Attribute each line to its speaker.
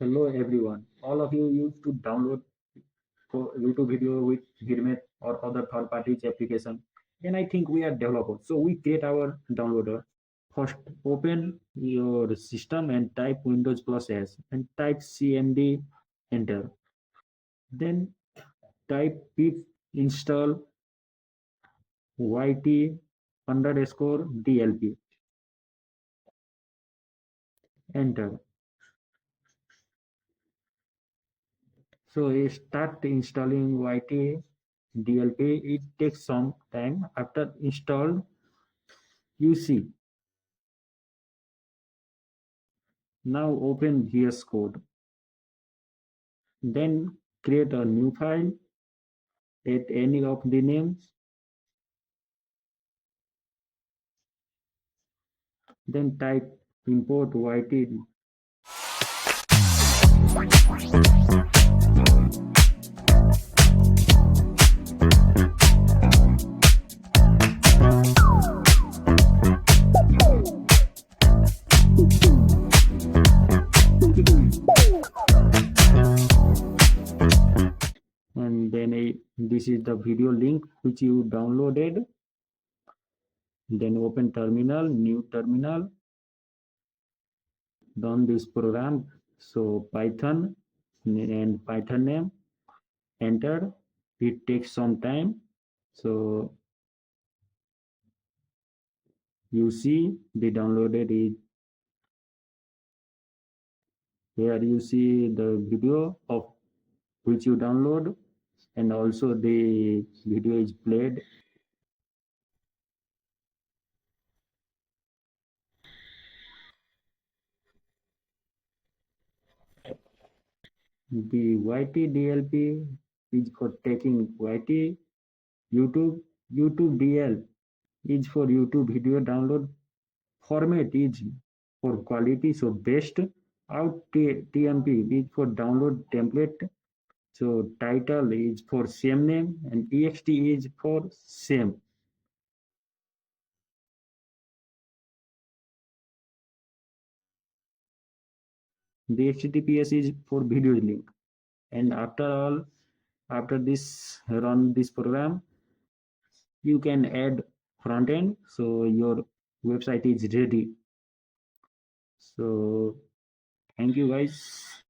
Speaker 1: Hello everyone. All of you used to download YouTube video with Vidmate or other third party application. And I think we are developers. So we create our downloader. First open your system and type Windows plus S and type CMD enter. Then type pip install YT underscore DLP enter. So you start installing YT DLP. It takes some time. After installed, you see. Now open VS Code. Then create a new file at any of the names. Then type import YT. And then this is the video link which you downloaded. Then open terminal, new terminal, run this program. So Python and Python name, enter. It takes some time. So you see the downloaded is here. You see the video of which you download, and also the video is played. The YT is for taking YT. YouTube DL is for YouTube video download. Format is for quality, so best. Out TMP is for download template. So title is for same name, and ext is for same. The HTTPS is for video link. And after this run this program, you can add front end, so your website is ready. So thank you guys.